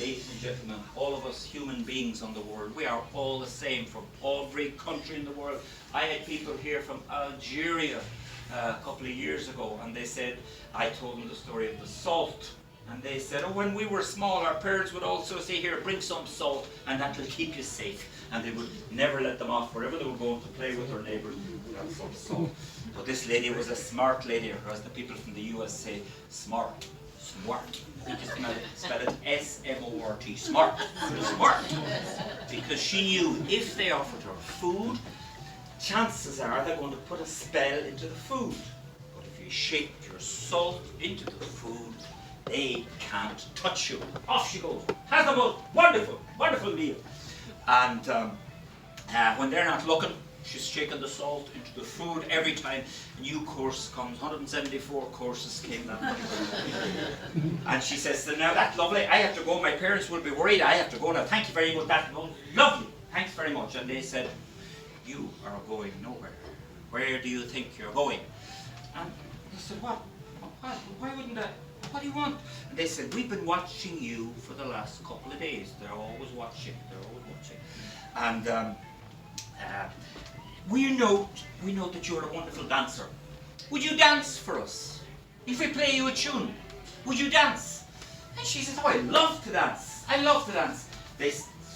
ladies and gentlemen, all of us human beings on the world, we are all the same from every country in the world. I had people here from Algeria a couple of years ago, and they said, I told them the story of the salt. And they said, oh, when we were small, our parents would also say, here, bring some salt, and that will keep you safe. And they would never let them off. Wherever they were going to play with their neighbours, they would have some salt. But this lady was a smart lady, or as the people from the US say, smart. Smart. I think you spell it S-M-O-R-T. Smart. Smart. Because she knew if they offered her food, chances are they're going to put a spell into the food. But if you shake your salt into the food, they can't touch you. Off she goes. Has the most wonderful, wonderful meal. And when they're not looking, she's shaking the salt into the food every time. A new course comes. 174 courses came that night. And she says, now that's lovely. I have to go. My parents will be worried. I have to go now. Thank you very much. That's lovely. Thanks very much. And they said, you are going nowhere. Where do you think you're going? And they said, what? Why wouldn't I? What do you want? And they said, we've been watching you for the last couple of days. They're always watching. They're always watching. And we know that you're a wonderful dancer. Would you dance for us? If we play you a tune, would you dance? And she says, oh, I love to dance. I love to dance.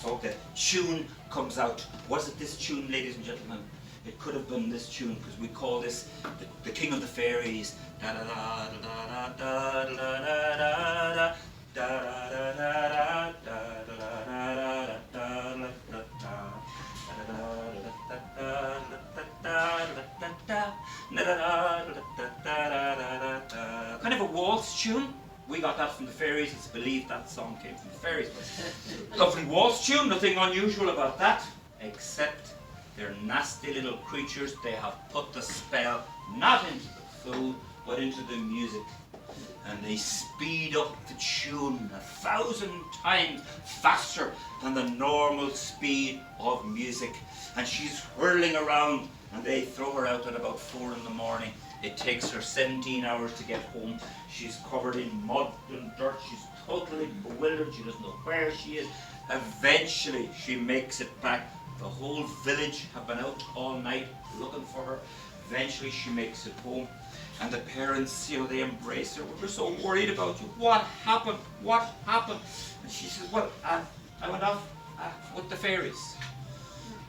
So the tune comes out. Was it this tune, ladies and gentlemen? It could have been this tune, because we call this the King of the Fairies. Da da da da da da da da da da. Kind of a waltz tune. We got that from the Fairies. It's believed that song came from the Fairies. Lovely waltz tune, nothing unusual about that, except they're nasty little creatures. They have put the spell not into the food, but into the music. And they speed up the tune 1,000 times faster than the normal speed of music. And she's whirling around, and they throw her out at about 4 in the morning. It takes her 17 hours to get home. She's covered in mud and dirt. She's totally bewildered. She doesn't know where she is. Eventually, she makes it back. The whole village have been out all night looking for her. Eventually, she makes it home. And the parents, they embrace her. We're so worried about you. What happened? What happened? And she says, well, I went off with the fairies.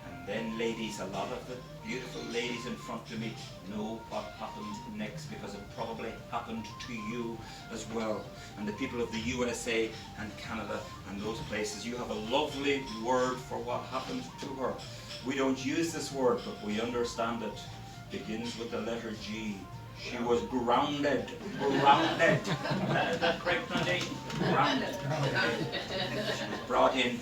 And then, ladies, a lot of the beautiful ladies in front of me know what happened next, because it probably happened to you as well. And the people of the USA and Canada and those places, you have a lovely word for what happened to her. We don't use this word, but we understand it. Begins with the letter G. She was grounded. Grounded. Is that correct pronunciation? Grounded. She was brought in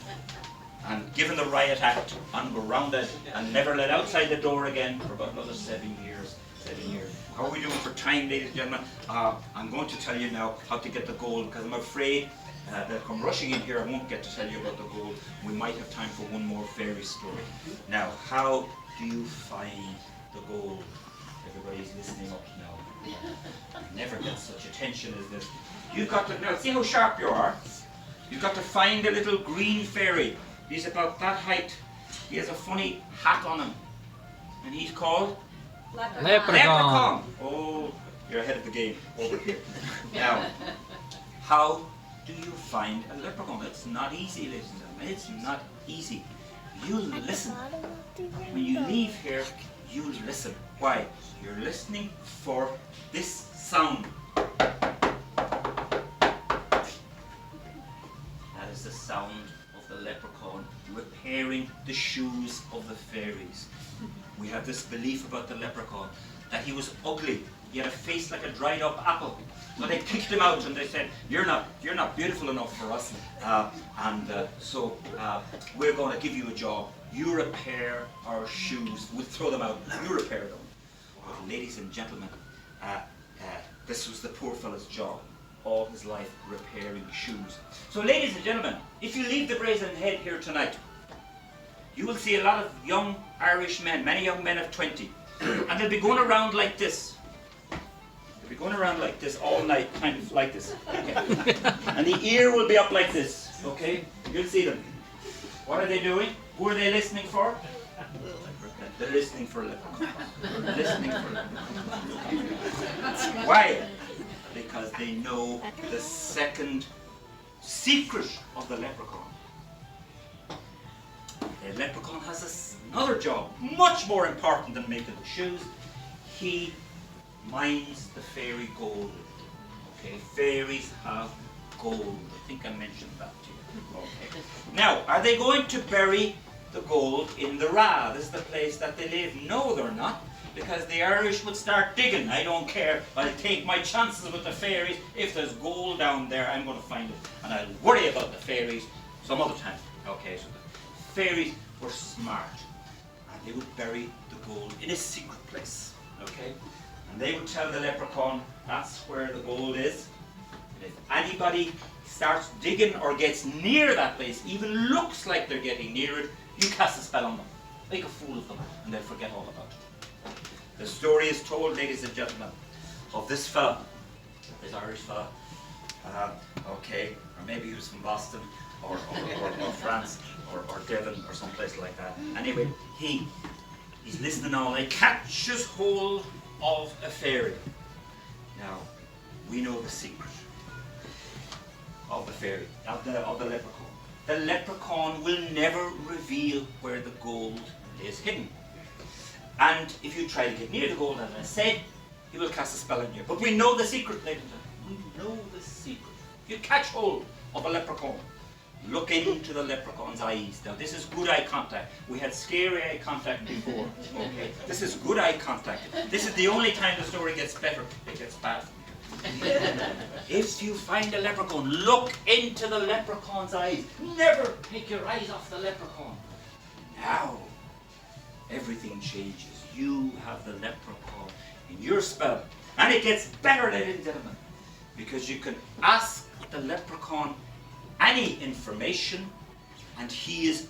and given the riot act, and grounded, and never let outside the door again for about another 7 years. 7 years. How are we doing for time, ladies and gentlemen? I'm going to tell you now how to get the gold, because I'm afraid they'll come rushing in here. I won't get to tell you about the gold. We might have time for one more fairy story. Now, how do you find the gold? Everybody's listening up now. You never get such attention as this. You've got to, now see how sharp you are. You've got to find a little green fairy. He's about that height. He has a funny hat on him. And he's called? Leprechaun. Oh, you're ahead of the game. Over here. Now, how do you find a leprechaun? It's not easy, ladies and gentlemen. It's not easy. You listen. When you leave here, you listen. Why? You're listening for this sound. That is the sound of the leprechaun repairing the shoes of the fairies. We have this belief about the leprechaun, that he was ugly. He had a face like a dried up apple. So they kicked him out and they said, you're not beautiful enough for us. So we're going to give you a job. You repair our shoes. We'll throw them out. You repair them. But ladies and gentlemen, this was the poor fellow's job. All his life repairing shoes. So ladies and gentlemen, if you leave the Brazen Head here tonight, you will see a lot of young Irish men, many young men of 20. And they'll be going around like this. They'll be going around like this all night, kind of like this. Okay. And the ear will be up like this. Okay, you'll see them. What are they doing? Who are they listening for? They're listening for leprechauns. Listening for leprechauns. Why? Because they know the second secret of the leprechaun. The leprechaun has another job, much more important than making the shoes. He mines the fairy gold. Okay, fairies have gold. I think I mentioned that to you. Okay. Now, are they going to bury the gold in the Ra? This is the place that they live. No, they're not, because the Irish would start digging. I don't care. I'll take my chances with the fairies. If there's gold down there, I'm going to find it, and I'll worry about the fairies some other time. Okay, so the fairies were smart, and they would bury the gold in a secret place. Okay, and they would tell the leprechaun that's where the gold is. And if anybody starts digging or gets near that place, even looks like they're getting near it, you cast a spell on them. Make a fool of them, and they'll forget all about it. The story is told, ladies and gentlemen, of this fella, this Irish fella, okay, or maybe he was from Boston, or France, or Devon, or someplace like that. Anyway, he's listening on, he catches hold of a fairy. Now, we know the secret of the fairy, of the leprechaun. The leprechaun will never reveal where the gold is hidden. And if you try to get near the gold, as I said, he will cast a spell on you. But we know the secret, ladies and gentlemen. We know the secret. You catch hold of a leprechaun. Look into the leprechaun's eyes. Now, this is good eye contact. We had scary eye contact before. Okay, this is good eye contact. This is the only time the story gets better. It gets bad. If you find a leprechaun, look into the leprechaun's eyes. Never take your eyes off the leprechaun. Now, everything changes. You have the leprechaun in your spell. And it gets better, ladies and gentlemen, because you can ask the leprechaun any information, and he is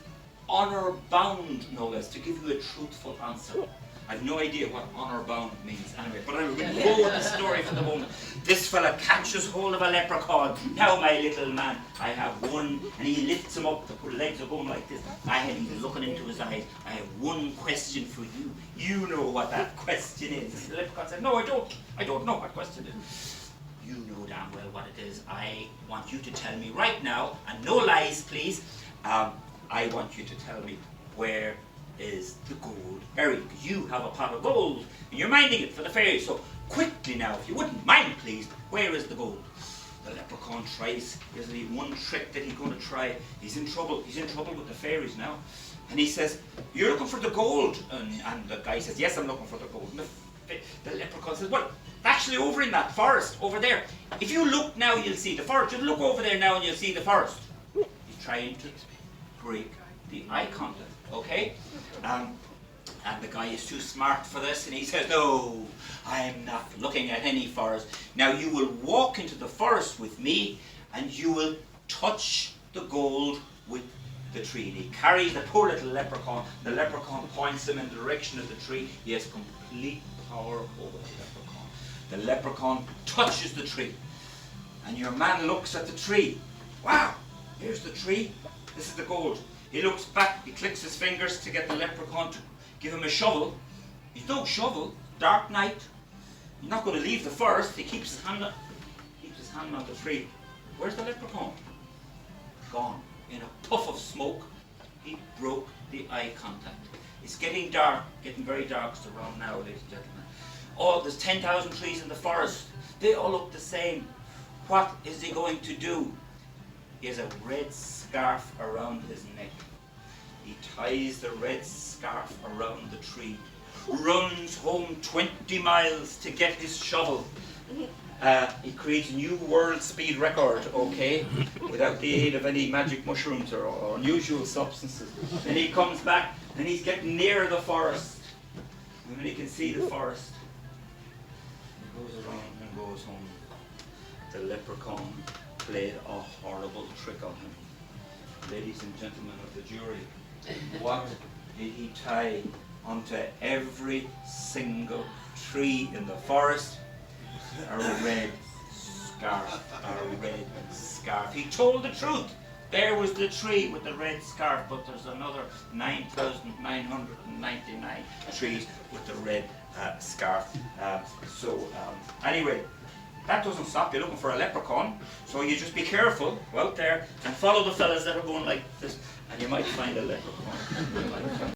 honor bound, no less, to give you a truthful answer. I've no idea what honor bound means anyway, but I will go with the story for the moment. This fella catches hold of a leprechaun. Now, my little man, I have one, and he lifts him up. The legs are going like this. He's looking into his eyes. I have one question for you. You know what that question is. The leprechaun said, no, I don't. I don't know what question it is. You know damn well what it is. I want you to tell me right now, and no lies, please. I want you to tell me where is the gold buried. You have a pot of gold, and you're minding it for the fairies. So quickly now, if you wouldn't mind, please, where is the gold? The leprechaun tries. There's only one trick that he's going to try. He's in trouble. He's in trouble with the fairies now. And he says, you're looking for the gold? And the guy says, yes, I'm looking for the gold. And the leprechaun says, well, actually over in that forest, over there. If you look now, you'll see the forest. Just look over there now and you'll see the forest. He's trying to break the eye contact, okay? And the guy is too smart for this, and he says, no, I'm not looking at any forest. Now you will walk into the forest with me, and you will touch the gold with the tree. And he carries the poor little leprechaun. The leprechaun points him in the direction of the tree. He has complete power over the leprechaun. The leprechaun touches the tree, and your man looks at the tree. Wow, here's the tree. This is the gold. He looks back, he clicks his fingers to get the leprechaun to give him a shovel. He's no shovel, dark night. He's not going to leave the forest. He keeps his hand on the tree. Where's the leprechaun? Gone. In a puff of smoke, he broke the eye contact. It's getting dark, getting very dark around now, ladies and gentlemen. Oh, there's 10,000 trees in the forest. They all look the same. What is he going to do? He has a red scarf around his neck. He ties the red scarf around the tree, runs home 20 miles to get his shovel. He creates a new world speed record, okay, without the aid of any magic mushrooms or unusual substances. Then he comes back and he's getting near the forest. And when he can see the forest, he goes around and goes home. The leprechaun played a horrible trick on him. Ladies and gentlemen of the jury, what did he tie onto every single tree in the forest? A red scarf. A red scarf. He told the truth. there was the tree with the red scarf, but there's another 9,999 trees with the red scarf. Anyway, that doesn't stop you looking for a leprechaun, so you just be careful, go out there and follow the fellas that are going like this, and you might find a leprechaun.